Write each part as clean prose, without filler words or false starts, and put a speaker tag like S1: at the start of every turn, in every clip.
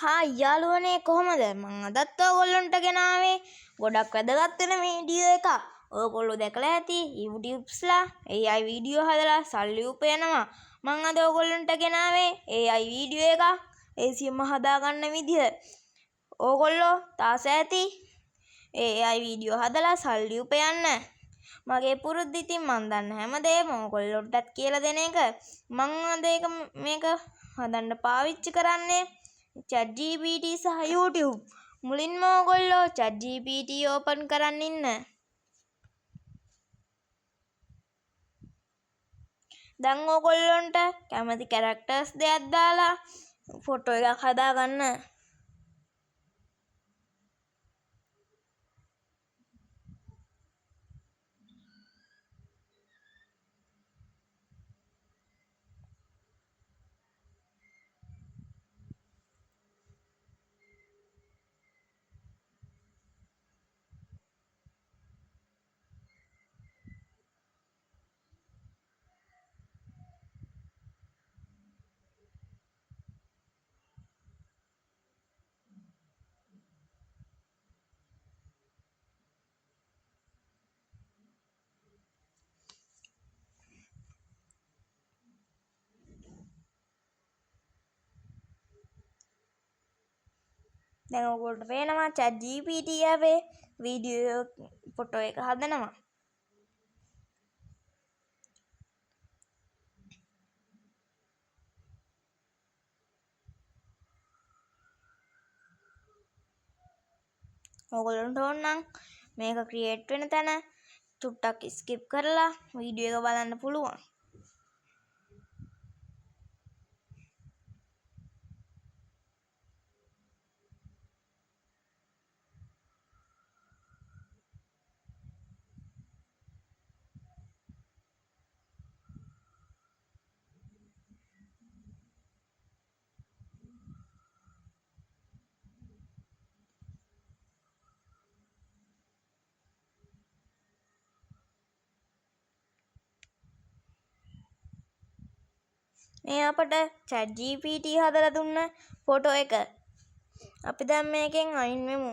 S1: හා යාළුවනේ කොහොමද? මං අදත් ඔයගොල්ලන්ට ගෙනාවේ ගොඩක් වැදගත් වෙන වීඩියෝ එකක්. ඔයගොල්ලෝ දැකලා ඇති YouTubeස්ලා AI වීඩියෝ හදලා සල්ලි උපයනවා. මං අද ඔයගොල්ලන්ට ගෙනාවේ AI වීඩියෝ එකක්. ඒසියම හදාගන්න විදිහ. ඕගොල්ලෝ තාස ඇති AI වීඩියෝ හදලා සල්ලි උපයන්න. මගේ පුරුද්ද ඉතින් මන් දන්න හැමදේම ඔයගොල්ලොන්ටත් කියලා දෙන එක. මං අද මේක හදන්න පාවිච්චි කරන්නේ ChatGPT සහ YouTube. මුලින්ම ඔයගොල්ලෝ ChatGPT ඕපන් කරන් ඉන්න. දැන් ඔයගොල්ලොන්ට කැමති කැරක්ටර්ස් දෙයක් දාලා ෆොටෝ එකක් හදාගන්න. දැන් ඔයගොල්ලන්ට පේනවා ChatGPT අපේ වීඩියෝ ෆොටෝ එක හදනවා. ඔයගොල්ලන්ට ඕන නම් මේක ක්‍රියේට් වෙන තැන චුට්ටක් ස්කිප් කරලා වීඩියෝ එක බලන්න පුළුවන්. මේ අපට ChatGPT හදලා දුන්න ෆොටෝ එක. අපි දැන් මේකෙන් අයින් වෙමු.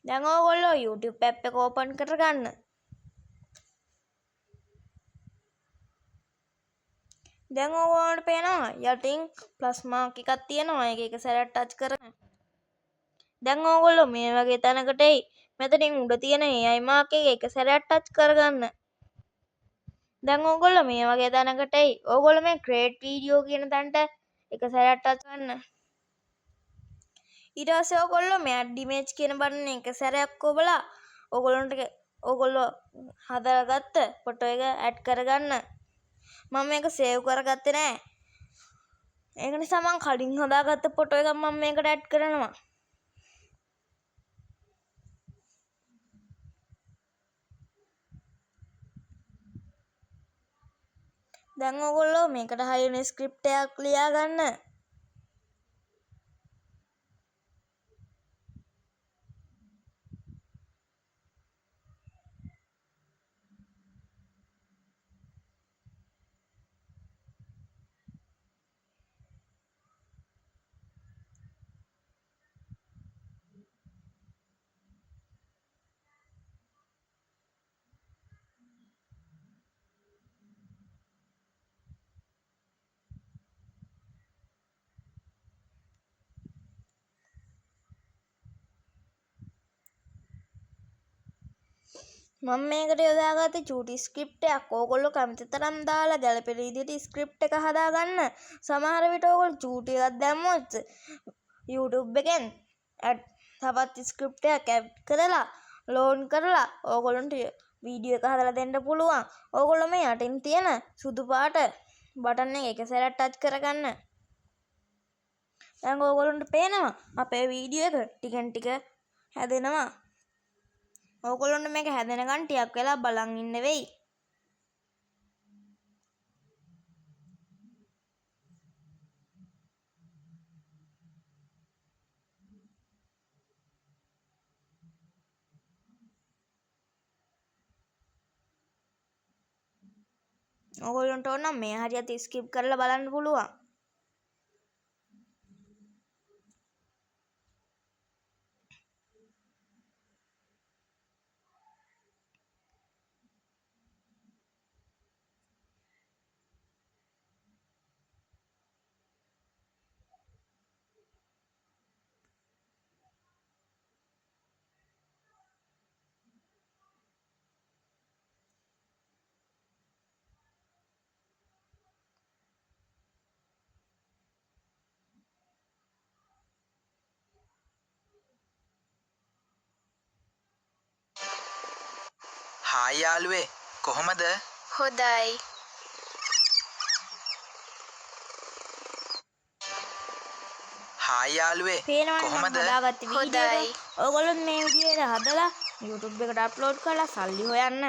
S1: දැන් ඕගොල්ලෝ YouTube app එක ඕපන් කරගන්න. දැන් ඕගොල්ලන්ට පේනවා යටින් ප්ලස් මාක් එකක් තියෙනවා. ඒක සැරයක් ටච් කරන්න. දැන් ඕගොල්ලෝ මේ වගේ තැනකට එයි. මෙතනින් උඩ තියෙන AI මාක් එක සැරයක් ටච් කරගන්න. දැන් ඕගොල්ලෝ මේ වගේ තැනකට එයි. ඕගොල්ලෝ මේ create video කියන තැනට එක සැරයක් ටච් කරන්න. ඊට පස්සේ ඕගොල්ලෝ මේ add image කියන බටන් එක සැරයක් ඔබලා ඕගොල්ලෝ හදාගත්ත ෆොටෝ එක ඇඩ් කරගන්න. මම මේක සේව් කරගත්තේ නෑ. ඒක නිසා මම කලින් හදාගත්ත ෆොටෝ එකක් මම මේකට ඇඩ් කරනවා. දැන් ඕගොල්ලෝ මේකට හරියන ස්ක්‍රිප්ට් එකක් ලියා ගන්න. මම මේකට යොදාගත්තේ චූටි ස්ක්‍රිප්ට් එකක්. ඕගොල්ලෝ කැමති තරම් දාලා ගැළපෙන විදිහට ස්ක්‍රිප්ට් එක හදාගන්න. සමහර විට ඕගොල්ලෝ චූටි එකක් දැම්මොත් YouTube එකෙන් තවත් ස්ක්‍රිප්ට් එකක් ඇඩ් කරලා ලෝඩ් කරලා ඕගොල්ලන්ට වීඩියෝ එක හදලා දෙන්න පුළුවන්. ඕගොල්ලෝ මේ යටින් තියෙන සුදු පාට බටන් එක සැරයක් ටච් කරගන්න. දැන් ඕගොල්ලන්ට පේනවා අපේ වීඩියෝ එක ටිකෙන් ටික හැදෙනවා. ඕගොල්ලොන්ට මේක හැදෙනකන් ටිකක් වෙලා බලන් ඉන්න වෙයි. ඕගොල්ලොන්ට ඕන නම් මේ හරියට ස්කිප් කරලා බලන්න පුළුවන්.
S2: හායි යාළුවේ කොහොමද?
S3: හොඳයි.
S2: හායි යාළුවේ
S1: පේනවනේ මම
S2: කොහොමද?
S1: හදාගත්ත වීඩියෝ
S3: හොඳයි.
S1: එක. ඔයගොල්ලොත් මේ විදිහට හදලා YouTube එකට අප්ලෝඩ් කරලා සල්ලි හොයන්න.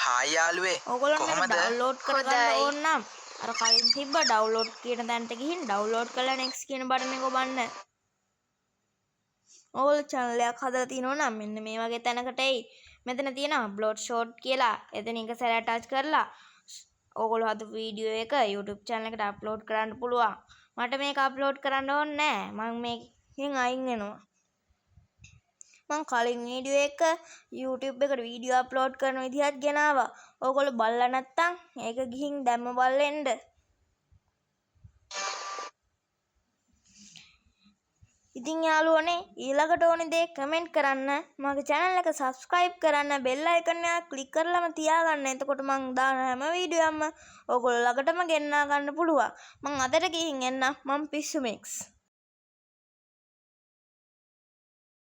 S2: හායි යාළුවේ
S1: ඔයගොල්ලෝ මේක
S2: කොහොමද?
S1: ඩවුන්ලෝඩ් කරගන්න
S3: හොඳයි.
S1: ඕන නම් අර කලින් තිබ්බ ඩවුන්ලෝඩ් කියන තැනට ගිහින් ඩවුන්ලෝඩ් කරලා next කියන බටන් එක ඔබන්න. ඔයගොල්ලෝ channel එකක් හදලා තිනෝ නම් මෙන්න මේ වගේ තැනකට එයි. මෙතන තියෙනවා upload short කියලා. එතන එක සැරයක් ටච් කරලා ඔයගොල්ලෝ හදපු වීඩියෝ එක YouTube channel එකට අප්ලෝඩ් කරන්න පුළුවන්. මට මේක අප්ලෝඩ් කරන්න ඕනේ නැහැ. මම මේකෙන් අයින් වෙනවා. මං කලින් වීඩියෝ එක YouTube එකට වීඩියෝ අප්ලෝඩ් කරන විදිහත් ගෙනාවා. ඔයගොල්ලෝ බලලා නැත්තම් ඒක ගිහින් දැම්ම බලෙන්න. ඉතින් යාළුවනේ ඊළඟට ඕනේ දේ කමෙන්ට් කරන්න, මගේ channel එක subscribe කරන්න, bell icon එක click කරලාම තියාගන්න. එතකොට මං දාන හැම වීඩියෝ එකම ඔයගොල්ලෝ ළඟටම ගෙන්නා ගන්න පුළුවන්. මං අදට ගිහින් එන්න. මං පිස්සු මික්ස්.